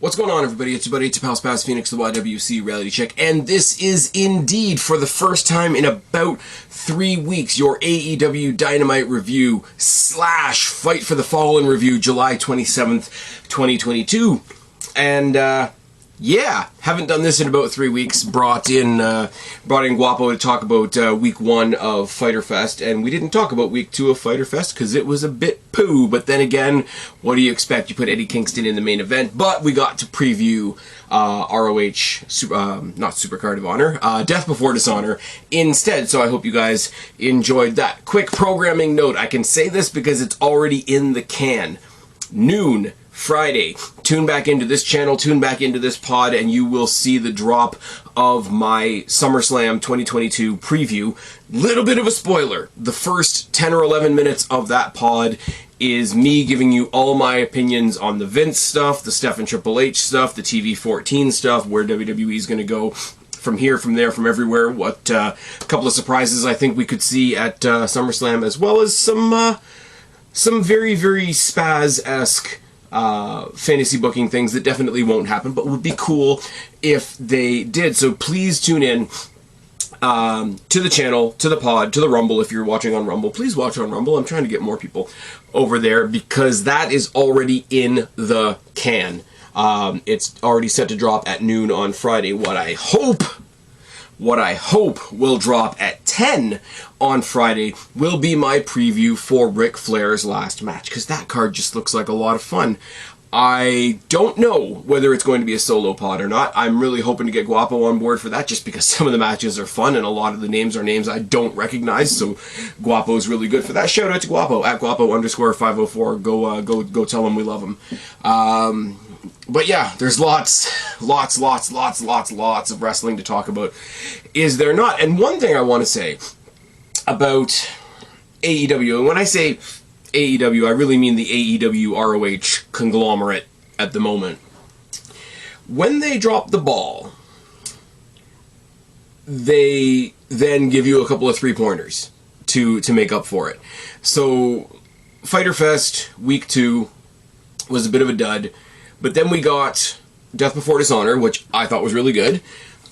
What's going on, everybody? It's your buddy, it's your pal Spaz Phoenix, the YWC Reality Check, and this is indeed, for the first time in about 3 weeks, your AEW Dynamite review / Fight for the Fallen review, July 27th, 2022. And, yeah, haven't done this in about 3 weeks. Brought in Guapo to talk about week 1 of Fyter Fest, and we didn't talk about week 2 of Fyter Fest because it was a bit poo. But then again, what do you expect? You put Eddie Kingston in the main event, but we got to preview ROH, not Supercard of Honor, Death Before Dishonor instead. So I hope you guys enjoyed that. Quick programming note: I can say this because it's already in the can. Noon Friday, tune back into this channel, tune back into this pod, and you will see the drop of my SummerSlam 2022 preview. Little bit of a spoiler. The first 10 or 11 minutes of that pod is me giving you all my opinions on the Vince stuff, the Steph and Triple H stuff, the TV-14 stuff, where WWE is going to go from here, from there, from everywhere. What a couple of surprises I think we could see at SummerSlam, as well as some very, very Spaz-esque fantasy booking things that definitely won't happen, but would be cool if they did. So please tune in to the channel, to the pod, to the Rumble. If you're watching on Rumble, please watch on Rumble. I'm trying to get more people over there because that is already in the can. It's already set to drop at noon on Friday. What I hope will drop at 10 on Friday will be my preview for Ric Flair's last match, because that card just looks like a lot of fun. I don't know whether it's going to be a solo pod or not. I'm really hoping to get Guapo on board for that, just because some of the matches are fun and a lot of the names are names I don't recognize, so Guapo's really good for that. Shout out to Guapo, at Guapo_504. Go tell him we love him. But yeah, there's lots of wrestling to talk about, is there not? And one thing I want to say about AEW, and when I say AEW, I really mean the AEW ROH conglomerate at the moment. When they drop the ball, they then give you a couple of 3-pointers to make up for it. So, Fyter Fest Week 2 was a bit of a dud. But then we got Death Before Dishonor, which I thought was really good.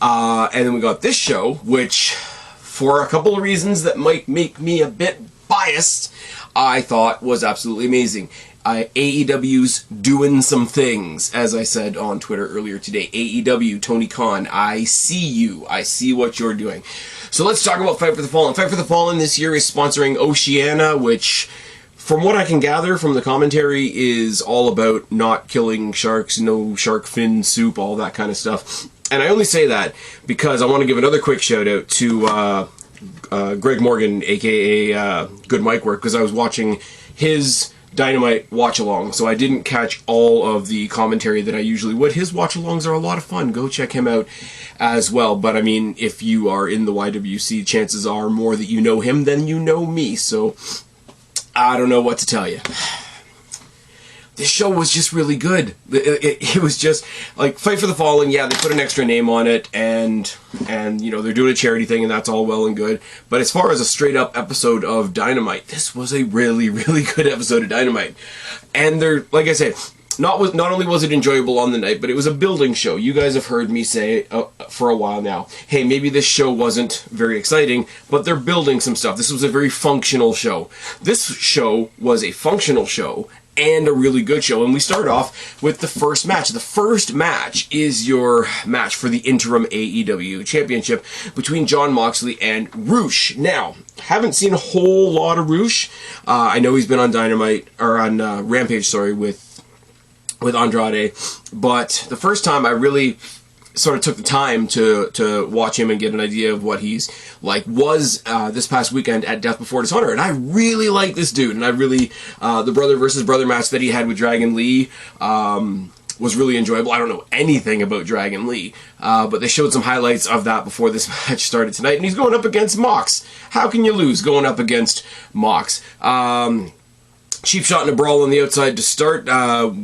And then we got this show, which, for a couple of reasons that might make me a bit biased, I thought was absolutely amazing. AEW's doing some things, as I said on Twitter earlier today. AEW, Tony Khan, I see you. I see what you're doing. So let's talk about Fight for the Fallen. Fight for the Fallen this year is sponsoring Oceania, which, from what I can gather from the commentary, is all about not killing sharks, no shark fin soup, all that kind of stuff. And I only say that because I want to give another quick shout out to Greg Morgan, aka Good Mic Work, because I was watching his Dynamite watch-along, so I didn't catch all of the commentary that I usually would. His watch-alongs are a lot of fun. Go check him out as well. But I mean, if you are in the YWC, chances are more that you know him than you know me, so I don't know what to tell you. This show was just really good. It was just like Fight for the Fallen. Yeah, they put an extra name on it, and you know, they're doing a charity thing, and that's all well and good. But as far as a straight up episode of Dynamite, this was a really, really good episode of Dynamite. And they're, like I said, not only was it enjoyable on the night, but it was a building show. You guys have heard me say for a while now, hey, maybe this show wasn't very exciting, but they're building some stuff. This was a very functional show. This show was a functional show and a really good show. And we start off with the first match. The first match is your match for the interim AEW championship between Jon Moxley and Roosh. Now, haven't seen a whole lot of Roosh. I know he's been on Dynamite, or on Rampage, sorry, with Andrade. But the first time I really sort of took the time to watch him and get an idea of what he's like was this past weekend at Death Before Dishonor, and I really like this dude, and I really the brother versus brother match that he had with Dragon Lee was really enjoyable. I don't know anything about Dragon Lee, but they showed some highlights of that before this match started tonight, and he's going up against MOX. How can you lose going up against MOX? Cheap shot and a brawl on the outside to start.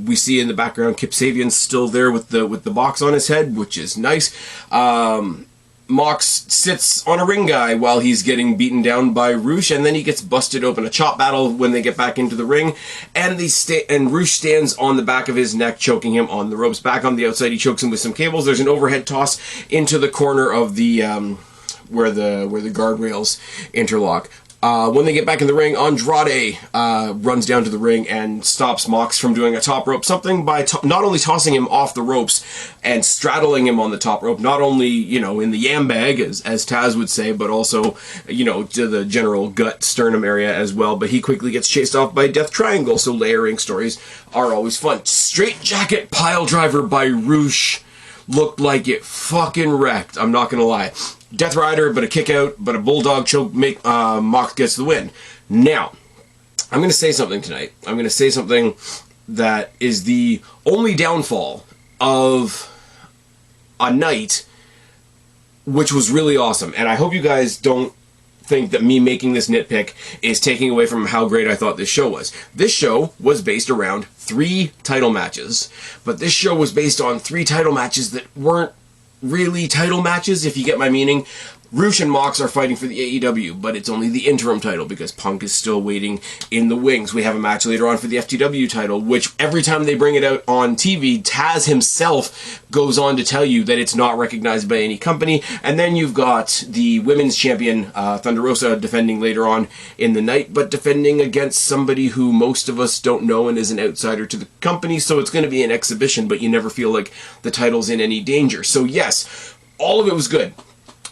We see in the background Kip Sabian's still there with the box on his head, which is nice. Mox sits on a ring guy while he's getting beaten down by Roosh, and then he gets busted open. A chop battle when they get back into the ring, and Roosh stands on the back of his neck, choking him on the ropes. Back on the outside, he chokes him with some cables. There's an overhead toss into the corner of the where the guardrails interlock. When they get back in the ring, Andrade runs down to the ring and stops Mox from doing a top rope something by not only tossing him off the ropes and straddling him on the top rope, not only, you know, in the yam bag, as Taz would say, but also, you know, to the general gut sternum area as well. But he quickly gets chased off by Death Triangle, so layering stories are always fun. Straight jacket pile driver by Roosh looked like it fucking wrecked, I'm not gonna lie. Death Rider, but a kick out, but a bulldog choke, Mox gets the win. Now, I'm going to say something tonight. I'm going to say something that is the only downfall of a night which was really awesome. And I hope you guys don't think that me making this nitpick is taking away from how great I thought this show was. This show was based around 3 title matches, but this show was based on 3 title matches that weren't really title matches, if you get my meaning. Roosh and Mox are fighting for the AEW, but it's only the interim title because Punk is still waiting in the wings. We have a match later on for the FTW title, which every time they bring it out on TV, Taz himself goes on to tell you that it's not recognized by any company. And then you've got the women's champion, Thunder Rosa, defending later on in the night, but defending against somebody who most of us don't know and is an outsider to the company, so it's going to be an exhibition, but you never feel like the title's in any danger. So yes, all of it was good.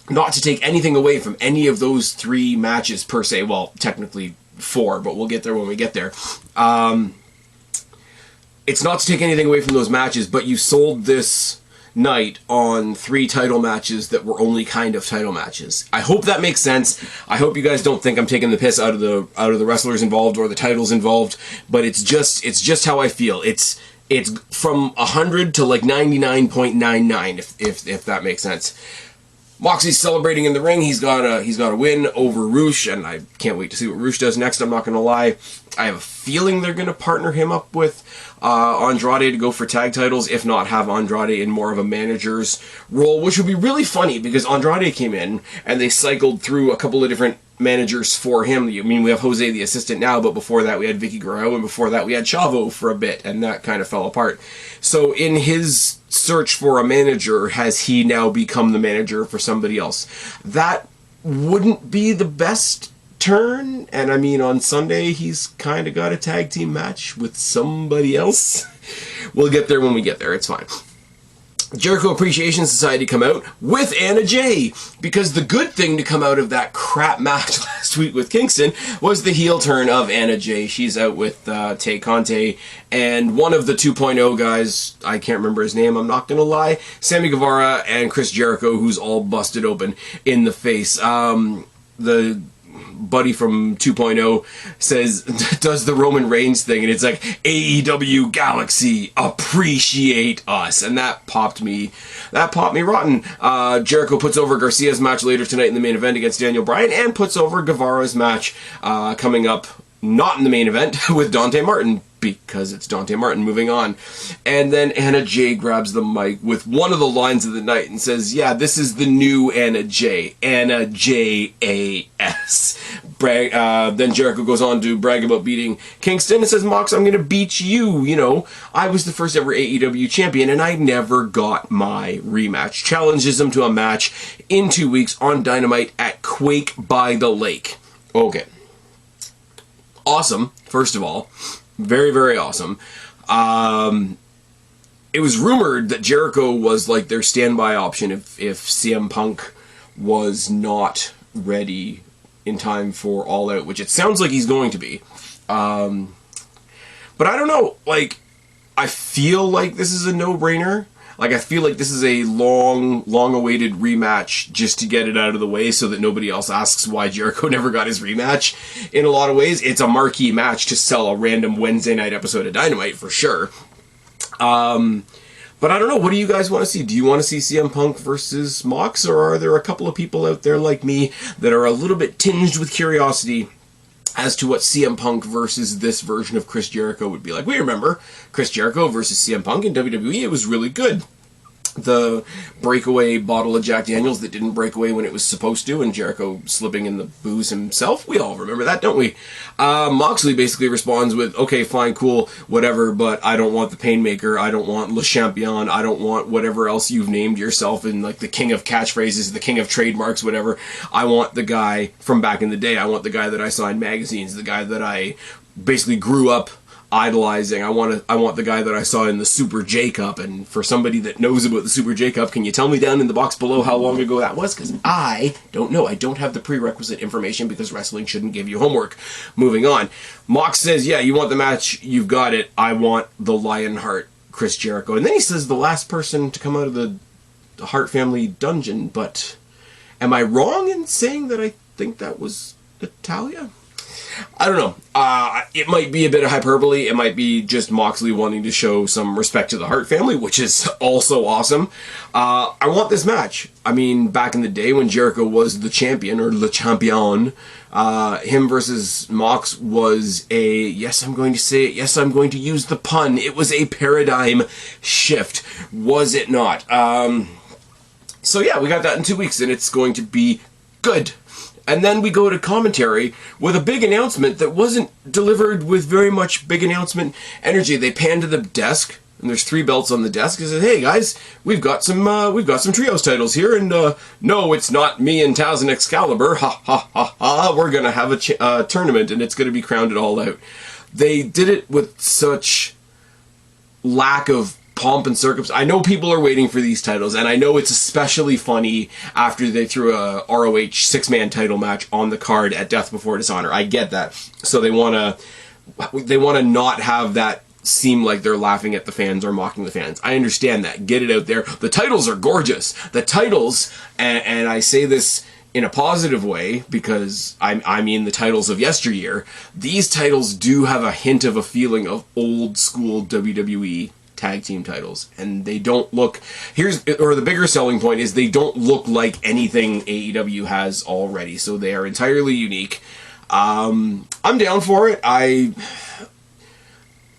Not to take anything away from any of those 3 matches per se. Well, technically 4, but we'll get there when we get there. It's not to take anything away from those matches, but you sold this night on 3 title matches that were only kind of title matches. I hope that makes sense. I hope you guys don't think I'm taking the piss out of the wrestlers involved or the titles involved, but it's just how I feel. It's from 100 to like 99.99, if that makes sense. Moxie's celebrating in the ring. He's got a win over Roosh, and I can't wait to see what Roosh does next. I'm not going to lie. I have a feeling they're going to partner him up with Andrade to go for tag titles, if not have Andrade in more of a manager's role, which would be really funny because Andrade came in and they cycled through a couple of different managers for him. I mean, we have Jose the assistant now, but before that we had Vicky Guerrero, and before that we had Chavo for a bit, and that kind of fell apart. So in his search for a manager, has he now become the manager for somebody else? That wouldn't be the best turn, and I mean, on Sunday he's kind of got a tag team match with somebody else. We'll get there when we get there, it's fine. Jericho Appreciation Society come out with Anna Jay, because the good thing to come out of that crap match last week with Kingston was the heel turn of Anna Jay. She's out with Tay Conte and one of the 2.0 guys, I can't remember his name, I'm not gonna lie, Sammy Guevara and Chris Jericho, who's all busted open in the face. The buddy from 2.0 says, does the Roman Reigns thing, and it's like, AEW Galaxy, appreciate us, and that popped me rotten. Jericho puts over Garcia's match later tonight in the main event against Daniel Bryan, and puts over Guevara's match coming up, not in the main event, with Dante Martin, because it's Dante Martin. Moving on. And then Anna Jay grabs the mic with one of the lines of the night and says, yeah, this is the new Anna Jay. Anna J-A-S. Then Jericho goes on to brag about beating Kingston and says, Mox, I'm going to beat you. You know, I was the first ever AEW champion and I never got my rematch. Challenges him to a match in 2 weeks on Dynamite at Quake by the Lake. Okay. Awesome, first of all. Very, very awesome. It was rumored that Jericho was like their standby option if CM Punk was not ready in time for All Out, which it sounds like he's going to be. But I don't know, like, I feel like this is a no-brainer. Like, I feel like this is a long-awaited rematch just to get it out of the way so that nobody else asks why Jericho never got his rematch. In a lot of ways, it's a marquee match to sell a random Wednesday night episode of Dynamite, for sure. But I don't know, what do you guys want to see? Do you want to see CM Punk versus Mox, or are there a couple of people out there like me that are a little bit tinged with curiosity as to what CM Punk versus this version of Chris Jericho would be like? We remember Chris Jericho versus CM Punk in WWE. It was really good. the breakaway bottle of Jack Daniels that didn't break away when it was supposed to, and Jericho slipping in the booze himself. We all remember that, don't we? Moxley basically responds with, okay, fine, cool, whatever, but I don't want the Painmaker, I don't want Le Champion, I don't want whatever else you've named yourself in, like, the king of catchphrases, the king of trademarks, whatever. I want the guy from back in the day. I want the guy that I saw in magazines, the guy that I basically grew up idolizing. I want the guy that I saw in the Super J Cup. And for somebody that knows about the Super J Cup, can you tell me down in the box below how long ago that was? Because I don't know. I don't have the prerequisite information because wrestling shouldn't give you homework. Moving on. Mox says, yeah, you want the match, you've got it. I want the Lionheart, Chris Jericho. And then he says the last person to come out of the Hart family dungeon. But am I wrong in saying that I think that was Natalya? I don't know. It might be a bit of hyperbole. It might be just Moxley wanting to show some respect to the Hart family, which is also awesome. I want this match. I mean, back in the day when Jericho was the champion, or Le Champion, him versus Mox was a, yes, I'm going to say it, yes, I'm going to use the pun, it was a paradigm shift, was it not? So yeah, we got that in 2 weeks, and it's going to be good. And then we go to commentary with a big announcement that wasn't delivered with very much big announcement energy. They pan to the desk, and there's 3 belts on the desk, and says, "Hey guys, we've got some trios titles here, and no, it's not me and Taz and Excalibur. Ha ha ha ha! We're gonna have a tournament, and it's gonna be crowned it all out." They did it with such lack of pomp and circumstance. I know people are waiting for these titles, and I know it's especially funny after they threw a ROH 6-man title match on the card at Death Before Dishonor. I get that. So they want to not have that seem like they're laughing at the fans or mocking the fans. I understand that. Get it out there. The titles are gorgeous. The titles, and I say this in a positive way because I mean the titles of yesteryear. These titles do have a hint of a feeling of old school WWE tag team titles, and they don't look, the bigger selling point is they don't look like anything AEW has already, so they are entirely unique. I'm down for it. I'm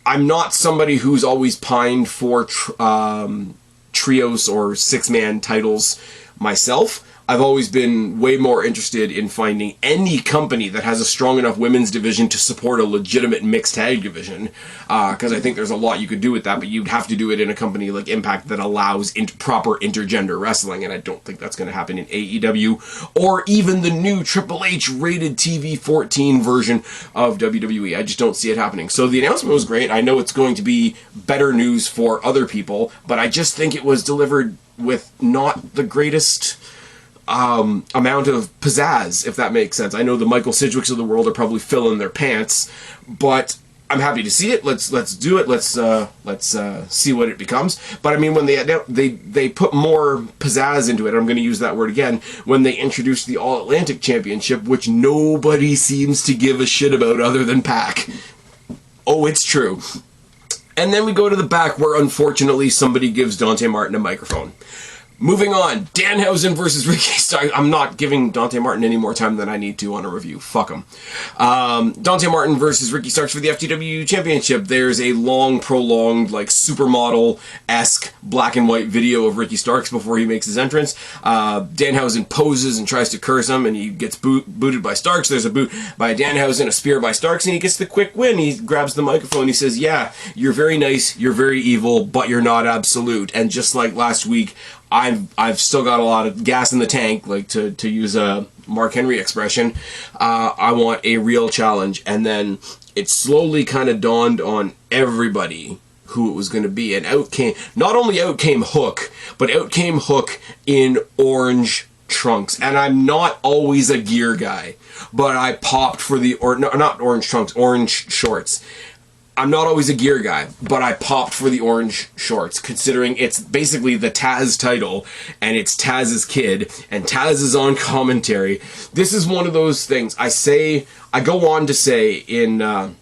not somebody who's always pined for trios or 6-man titles myself. I've always been way more interested in finding any company that has a strong enough women's division to support a legitimate mixed tag division, because I think there's a lot you could do with that, but you'd have to do it in a company like Impact that allows proper intergender wrestling, and I don't think that's going to happen in AEW, or even the new Triple H rated TV 14 version of WWE. I just don't see it happening. So the announcement was great. I know it's going to be better news for other people, but I just think it was delivered with not the greatest amount of pizzazz, if that makes sense. I know the Michael Sidgwicks of the world are probably filling their pants, but I'm happy to see it. Let's do it. Let's see what it becomes. But I mean, when they put more pizzazz into it, I'm going to use that word again, when they introduced the All Atlantic Championship, which nobody seems to give a shit about other than Pac. Oh, it's true. And then we go to the back where, unfortunately, somebody gives Dante Martin a microphone. Moving on, Danhausen versus Ricky Starks. I'm not giving Dante Martin any more time than I need to on a review. Fuck him. Dante Martin versus Ricky Starks for the FTW Championship. There's a long, prolonged, like, supermodel-esque black and white video of Ricky Starks before he makes his entrance. Danhausen poses and tries to curse him, and he gets booted by Starks. There's a boot by Danhausen, a spear by Starks, and he gets the quick win. He grabs the microphone. He says, "Yeah, you're very nice, you're very evil, but you're not absolute." And just like last week, I've still got a lot of gas in the tank, like to use a Mark Henry expression. I want a real challenge. And then it slowly kind of dawned on everybody who it was going to be. And not only out came Hook, but out came Hook in orange trunks. And I'm not always a gear guy, but I popped for not orange trunks, orange shorts. I'm not always a gear guy, but I popped for the orange shorts, considering it's basically the Taz title, and it's Taz's kid, and Taz is on commentary. This is one of those things. I go on to say in my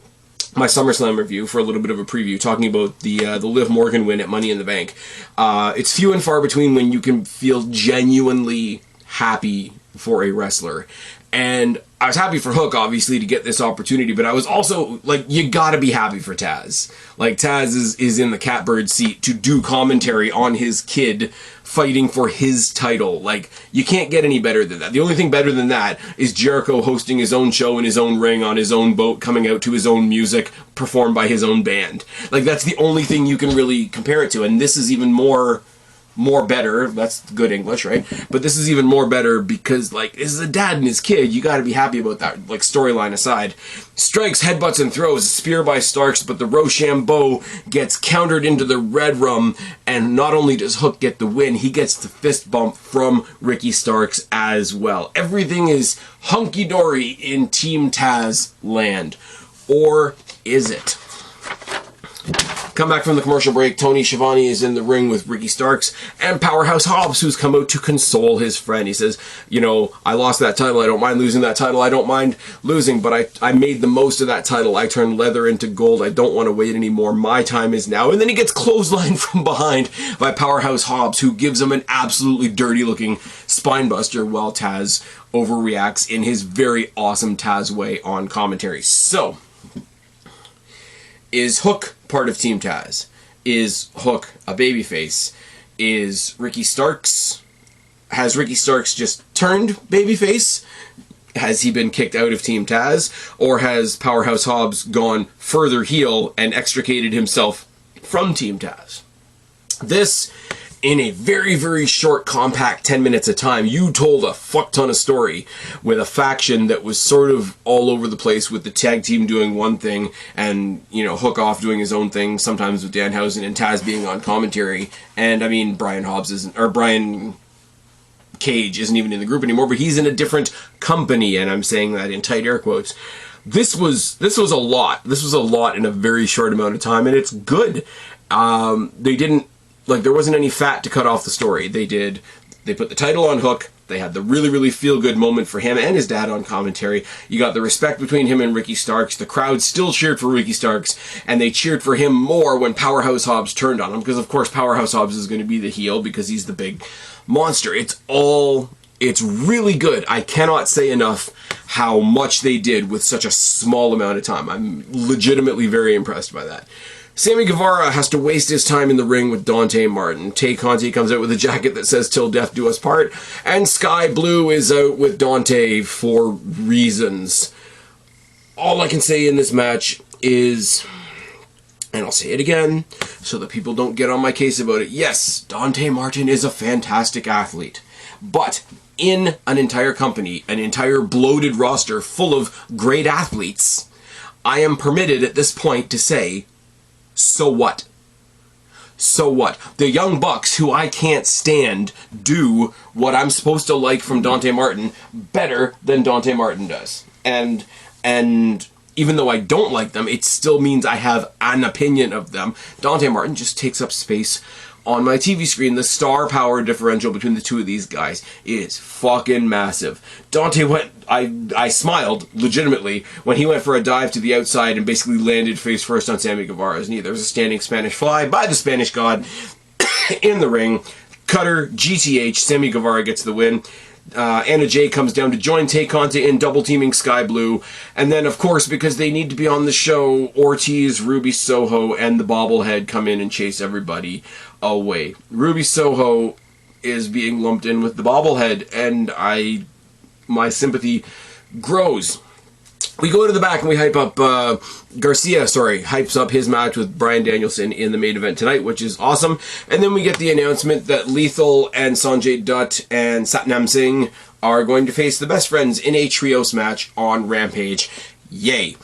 SummerSlam review, for a little bit of a preview, talking about the Liv Morgan win at Money in the Bank. It's few and far between when you can feel genuinely happy for a wrestler. And I was happy for Hook, obviously, to get this opportunity, but I was also, like, you gotta be happy for Taz. Like, Taz is in the catbird seat to do commentary on his kid fighting for his title. Like, you can't get any better than that. The only thing better than that is Jericho hosting his own show in his own ring on his own boat, coming out to his own music, performed by his own band. Like, that's the only thing you can really compare it to, and this is even more better. That's good English, right? But this is even more better because, like, this is a dad and his kid. You gotta be happy about that, like, storyline aside. Strikes, headbutts, and throws. A spear by Starks, but the Rochambeau gets countered into the Red Rum, and not only does Hook get the win, he gets the fist bump from Ricky Starks as well. Everything is hunky-dory in Team Taz land. Or is it? Come back from the commercial break. Tony Schiavone is in the ring with Ricky Starks and Powerhouse Hobbs, who's come out to console his friend. He says, you know, I lost that title. I don't mind losing that title. I don't mind losing, but I made the most of that title. I turned leather into gold. I don't want to wait anymore. My time is now. And then he gets clotheslined from behind by Powerhouse Hobbs, who gives him an absolutely dirty-looking spinebuster while Taz overreacts in his very awesome Taz way on commentary. So, is Hook part of Team Taz? Is Hook a babyface? Is Ricky Starks... Has Ricky Starks just turned babyface? Has he been kicked out of Team Taz? Or has Powerhouse Hobbs gone further heel and extricated himself from Team Taz? This, in a very, very short, compact 10 minutes of time, you told a fuck ton of story with a faction that was sort of all over the place, with the tag team doing one thing and, you know, Hook off doing his own thing, sometimes with Danhausen, and Taz being on commentary. And, I mean, Brian Cage isn't even in the group anymore, but he's in a different company, and I'm saying that in tight air quotes. This was a lot. This was a lot in a very short amount of time, and it's good. They didn't, like, there wasn't any fat to cut off the story. They put the title on Hook. They had the really, really feel-good moment for him and his dad on commentary. You got the respect between him and Ricky Starks. The crowd still cheered for Ricky Starks, and they cheered for him more when Powerhouse Hobbs turned on him, because, of course, Powerhouse Hobbs is going to be the heel because he's the big monster. It's really good. I cannot say enough how much they did with such a small amount of time. I'm legitimately very impressed by that. Sammy Guevara has to waste his time in the ring with Dante Martin. Tay Conti comes out with a jacket that says "Till Death Do Us Part," and Sky Blue is out with Dante for reasons. All I can say in this match is, and I'll say it again so that people don't get on my case about it, yes, Dante Martin is a fantastic athlete, but in an entire company, an entire bloated roster full of great athletes, I am permitted at this point to say, so what? So what? The Young Bucks, who I can't stand, do what I'm supposed to like from Dante Martin better than Dante Martin does. And even though I don't like them, it still means I have an opinion of them. Dante Martin just takes up space on my TV screen. The star power differential between the two of these guys is fucking massive. Dante went, I smiled legitimately when he went for a dive to the outside and basically landed face first on Sammy Guevara's knee. There was a standing Spanish fly by the Spanish God in the ring. Cutter, GTH, Sammy Guevara gets the win. Anna Jay comes down to join Tay Conti in double teaming Sky Blue. And then, of course, because they need to be on the show, Ortiz, Ruby Soho, and the Bobblehead come in and chase everybody away. Ruby Soho is being lumped in with the Bobblehead, and my sympathy grows. We go to the back and we hype up, Garcia hypes up his match with Bryan Danielson in the main event tonight, which is awesome. And then we get the announcement that Lethal and Sanjay Dutt and Satnam Singh are going to face the Best Friends in a trios match on Rampage. Yay.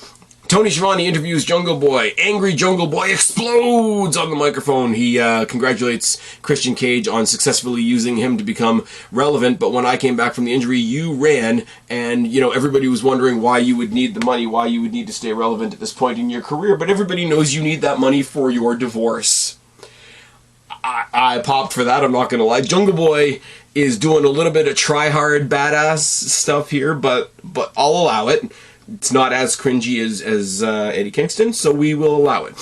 Tony Schiavone interviews Jungle Boy. Angry Jungle Boy explodes on the microphone. He congratulates Christian Cage on successfully using him to become relevant, but when I came back from the injury, you ran, and, you know, everybody was wondering why you would need the money, why you would need to stay relevant at this point in your career, but everybody knows you need that money for your divorce. I popped for that, I'm not going to lie. Jungle Boy is doing a little bit of try-hard badass stuff here, but I'll allow it. It's not as cringy as Eddie Kingston, so we will allow it.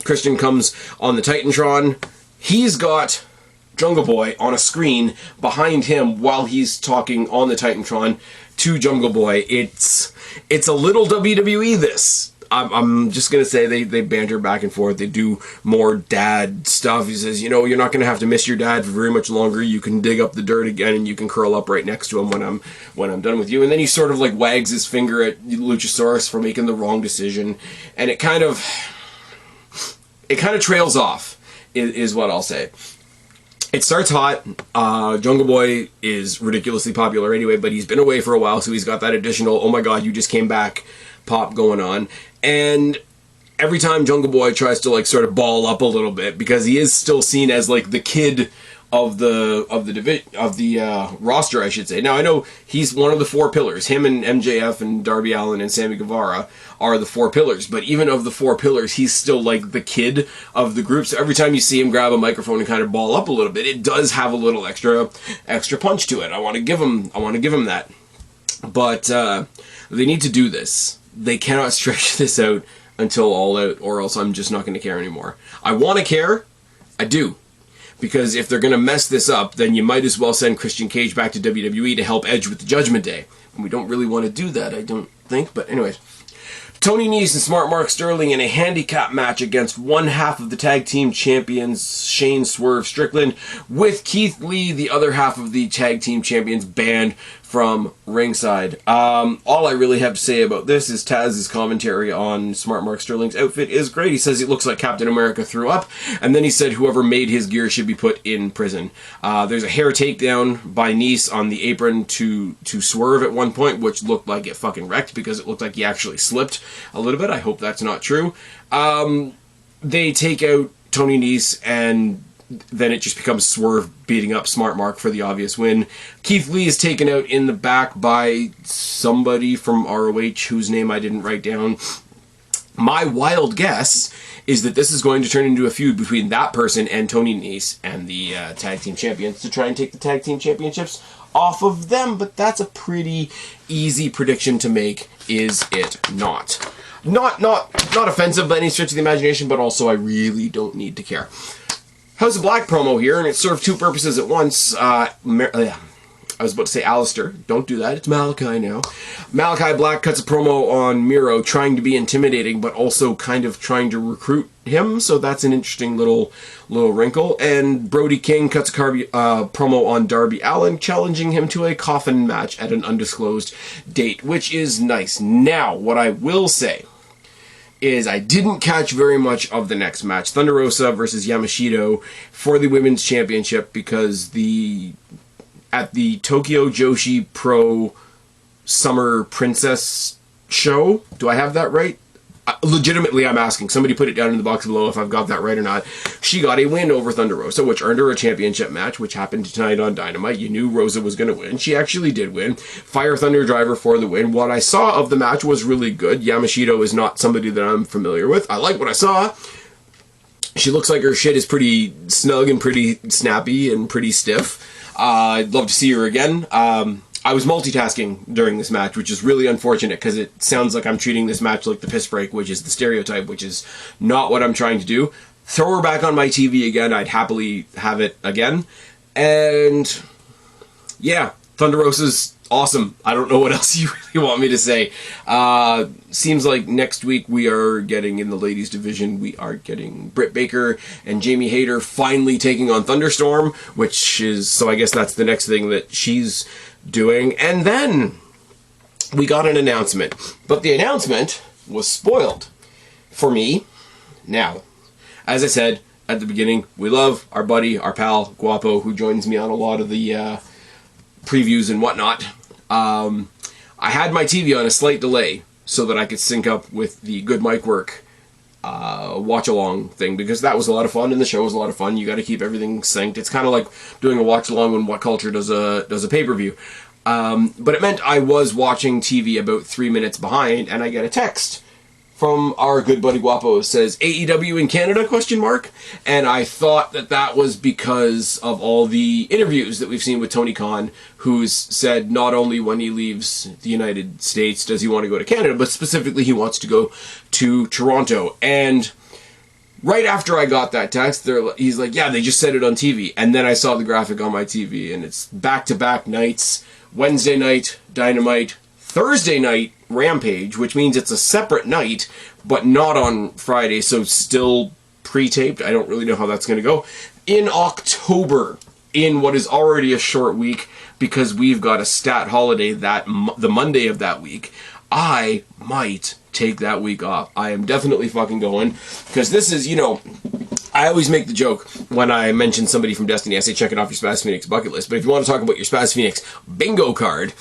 Christian comes on the Titantron. He's got Jungle Boy on a screen behind him while he's talking on the Titantron to Jungle Boy. It's a little WWE this. I'm just going to say they banter back and forth. They do more dad stuff. He says, you know, you're not going to have to miss your dad for very much longer. You can dig up the dirt again and you can curl up right next to him when I'm done with you. And then he sort of like wags his finger at Luchasaurus for making the wrong decision. And it kind of trails off is what I'll say. It starts hot. Jungle Boy is ridiculously popular anyway, but he's been away for a while, so he's got that additional, oh my god, you just came back pop going on. And every time Jungle Boy tries to like sort of ball up a little bit, because he is still seen as like the kid of the roster, I should say. Now I know he's one of the four pillars. Him and MJF and Darby Allin and Sammy Guevara are the four pillars, but even of the four pillars, he's still like the kid of the group. So every time you see him grab a microphone and kind of ball up a little bit, it does have a little extra punch to it. I want to give him that. But they need to do this. They cannot stretch this out until All Out, or else I'm just not going to care anymore. I want to care. I do. Because if they're going to mess this up, then you might as well send Christian Cage back to WWE to help Edge with the Judgment Day. And we don't really want to do that, I don't think. But anyways, Tony Nese and Smart Mark Sterling in a handicap match against one half of the tag team champions, Shane Swerve Strickland, with Keith Lee, the other half of the tag team champions, banned from ringside. All I really have to say about this is Taz's commentary on Smart Mark Sterling's outfit is great. He says he looks like Captain America threw up, and then he said whoever made his gear should be put in prison. There's a hair takedown by Nese on the apron to Swerve at one point, which looked like it fucking wrecked because it looked like he actually slipped a little bit. I hope that's not true. They take out Tony Nese, and then it just becomes Swerve beating up Smart Mark for the obvious win. Keith Lee is taken out in the back by somebody from ROH whose name I didn't write down. My wild guess is that this is going to turn into a feud between that person and Tony Nese and the tag team champions to try and take the tag team championships off of them, but that's a pretty easy prediction to make, is it not? Not offensive by any stretch of the imagination, but also I really don't need to care. House of Black promo here, and it served two purposes at once. I was about to say Alistair. Don't do that. It's Malachi now. Malachi Black cuts a promo on Miro, trying to be intimidating, but also kind of trying to recruit him. So that's an interesting little wrinkle. And Brody King cuts a promo on Darby Allin, challenging him to a coffin match at an undisclosed date, which is nice. Now, what I will say is I didn't catch very much of the next match, Thunder Rosa versus Yamashita for the Women's Championship, because at the Tokyo Joshi Pro Summer Princess show, do I have that right? Legitimately, I'm asking. Somebody put it down in the box below if I've got that right or not. She got a win over Thunder Rosa, which earned her a championship match, which happened tonight on Dynamite. You knew Rosa was going to win. She actually did win. Fire Thunder Driver for the win. What I saw of the match was really good. Yamashita is not somebody that I'm familiar with. I like what I saw. She looks like her shit is pretty snug and pretty snappy and pretty stiff. I'd love to see her again. I was multitasking during this match, which is really unfortunate because it sounds like I'm treating this match like the piss break, which is the stereotype, which is not what I'm trying to do. Throw her back on my TV again. I'd happily have it again. And yeah, Thunder Rosa's awesome. I don't know what else you really want me to say. Seems like next week we are getting, in the ladies division, we are getting Britt Baker and Jamie Hayter finally taking on Thunderstorm, which is, so I guess that's the next thing that she's doing. And then we got an announcement, but the announcement was spoiled for me. Now, as I said at the beginning, we love our buddy, our pal, Guapo, who joins me on a lot of the previews and whatnot. I had my TV on a slight delay so that I could sync up with the Good Mic Work watch-along thing, because that was a lot of fun, and the show was a lot of fun. You got to keep everything synced. It's kind of like doing a watch-along when What Culture does a pay-per-view. But it meant I was watching TV about 3 minutes behind, and I get a text from our good buddy Guapo. It says, AEW in Canada, ? And I thought that was because of all the interviews that we've seen with Tony Khan, who's said not only when he leaves the United States does he want to go to Canada, but specifically he wants to go to Toronto. And right after I got that text, he's like, yeah, they just said it on TV. And then I saw the graphic on my TV, and it's back-to-back nights. Wednesday night, Dynamite. Thursday night, Rampage, which means it's a separate night, but not on Friday, so still pre-taped. I don't really know how that's going to go. In October, in what is already a short week, because we've got a stat holiday the Monday of that week, I might take that week off. I am definitely fucking going, because this is, you know, I always make the joke when I mention somebody from Destiny. I say, check it off your Spaz Phoenix bucket list. But if you want to talk about your Spaz Phoenix bingo card,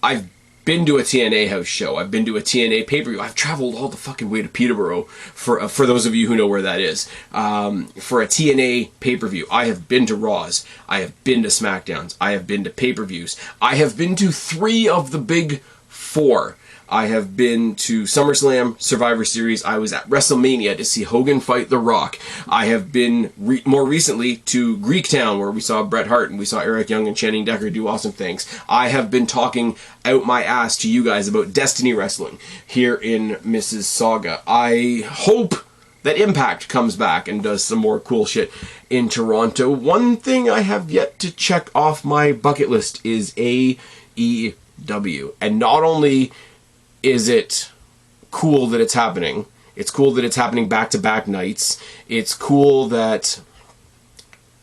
I've been to a TNA house show. I've been to a TNA pay-per-view. I've traveled all the fucking way to Peterborough, for those of you who know where that is, for a TNA pay-per-view. I have been to Raws. I have been to SmackDowns. I have been to pay-per-views. I have been to 3 of the big 4. I have been to SummerSlam, Survivor Series. I was at WrestleMania to see Hogan fight The Rock. I have been more recently to Greektown, where we saw Bret Hart and we saw Eric Young and Channing Decker do awesome things. I have been talking out my ass to you guys about Destiny Wrestling here in Mississauga. I hope that Impact comes back and does some more cool shit in Toronto. One thing I have yet to check off my bucket list is AEW. And not only is it cool that it's happening, it's cool that it's happening back-to-back nights. It's cool that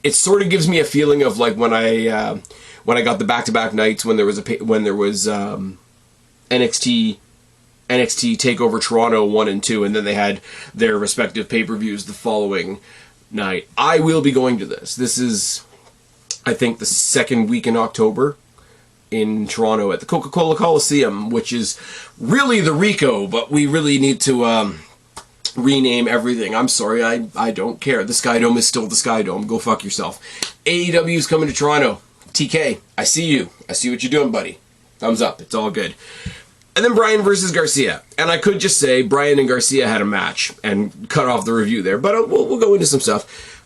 it sort of gives me a feeling of like when I got the back-to-back nights when there was NXT Takeover Toronto 1 and 2, and then they had their respective pay-per-views the following night. I will be going to this. This is, I think, the second week in October in Toronto at the Coca-Cola Coliseum, which is really the Rico, but we really need to rename everything. I'm sorry, I don't care. The Sky Dome is still the Sky Dome. Go fuck yourself. AEW is coming to Toronto. TK, I see you. I see what you're doing, buddy. Thumbs up. It's all good. And then Bryan versus Garcia. And I could just say Bryan and Garcia had a match and cut off the review there, but we'll go into some stuff.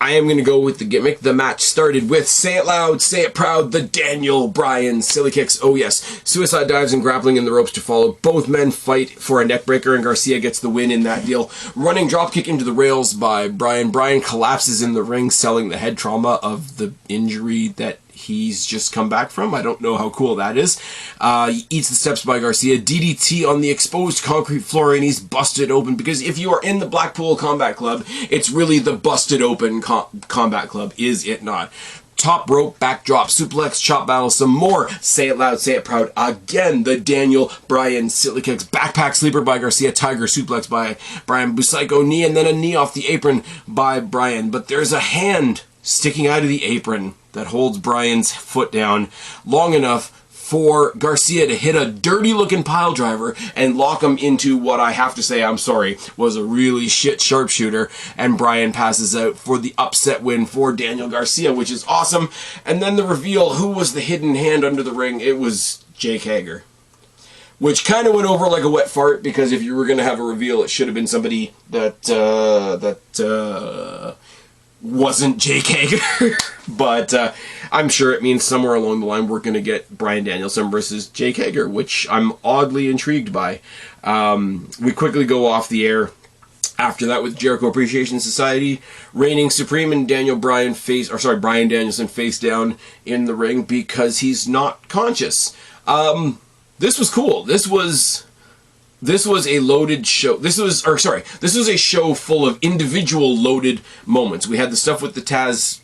I am going to go with the gimmick. The match started with, say it loud, say it proud, the Daniel Bryan silly kicks. Oh yes, suicide dives and grappling in the ropes to follow. Both men fight for a neckbreaker, and Garcia gets the win in that deal. Running dropkick into the rails by Bryan. Bryan collapses in the ring, selling the head trauma of the injury that he's just come back from. I don't know how cool that is. He eats the steps by Garcia. DDT on the exposed concrete floor, and he's busted open, because if you are in the Blackpool Combat Club, it's really the busted open Combat Club, is it not? Top rope, backdrop, suplex, chop battle, some more. Say it loud, say it proud. Again, the Daniel Bryan silly kicks. Backpack sleeper by Garcia. Tiger suplex by Bryan. Busaiku knee, and then a knee off the apron by Bryan. But there's a hand sticking out of the apron that holds Bryan's foot down long enough for Garcia to hit a dirty-looking pile driver and lock him into what I have to say, I'm sorry, was a really shit sharpshooter, and Bryan passes out for the upset win for Daniel Garcia, which is awesome. And then the reveal, who was the hidden hand under the ring? It was Jake Hager, which kind of went over like a wet fart, because if you were going to have a reveal, it should have been somebody that wasn't Jake Hager. But I'm sure it means somewhere along the line we're going to get Bryan Danielson versus Jake Hager, which I'm oddly intrigued by. We quickly go off the air after that with Jericho Appreciation Society reigning supreme, and Bryan Danielson face down in the ring because he's not conscious. This was cool. This was a loaded show. This was a show full of individual loaded moments. We had the stuff with the TAZ,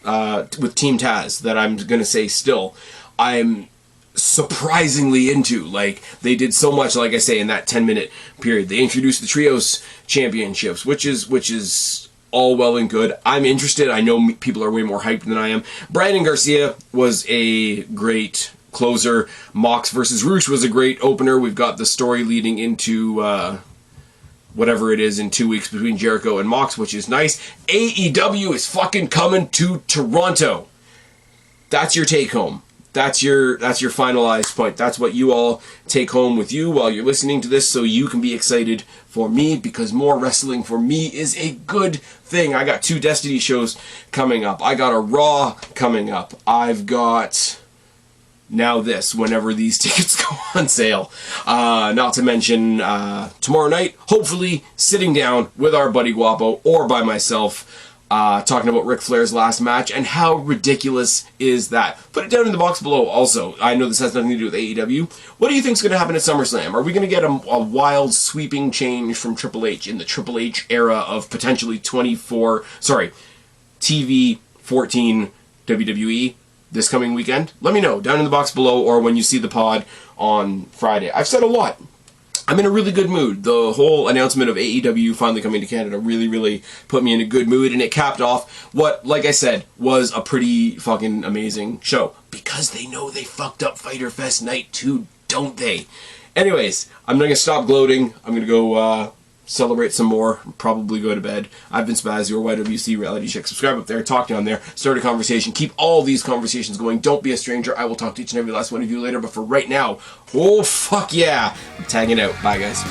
with Team TAZ, that I'm going to say still, I'm surprisingly into. Like, they did so much, like I say, in that 10-minute period. They introduced the Trios Championships, which is all well and good. I'm interested. I know people are way more hyped than I am. Bryan and Garcia was a great closer. Mox versus Roosh was a great opener. We've got the story leading into whatever it is in 2 weeks between Jericho and Mox, which is nice. AEW is fucking coming to Toronto. That's your take home. That's your finalized point. That's what you all take home with you while you're listening to this, so you can be excited for me, because more wrestling for me is a good thing. I got 2 Destiny shows coming up. I got a Raw coming up. I've got now this, whenever these tickets go on sale. Not to mention, tomorrow night, hopefully sitting down with our buddy Guapo or by myself, talking about Ric Flair's last match, and how ridiculous is that? Put it down in the box below also. I know this has nothing to do with AEW. What do you think is going to happen at SummerSlam? Are we going to get a wild sweeping change from Triple H in the Triple H era of potentially TV 14 WWE this coming weekend? Let me know down in the box below or when you see the pod on Friday. I've said a lot. I'm in a really good mood. The whole announcement of AEW finally coming to Canada really put me in a good mood, and it capped off what, like I said, was a pretty fucking amazing show. Because they know they fucked up Fyter Fest Night 2, don't they? Anyways, I'm not going to stop gloating. I'm going to go celebrate some more, probably go to bed. I've been Spaz, your YWC reality check. Subscribe up there, talk down there, start a conversation. Keep all these conversations going. Don't be a stranger. I will talk to each and every last one of you later, but for right now, oh fuck yeah, I'm tagging out. Bye guys.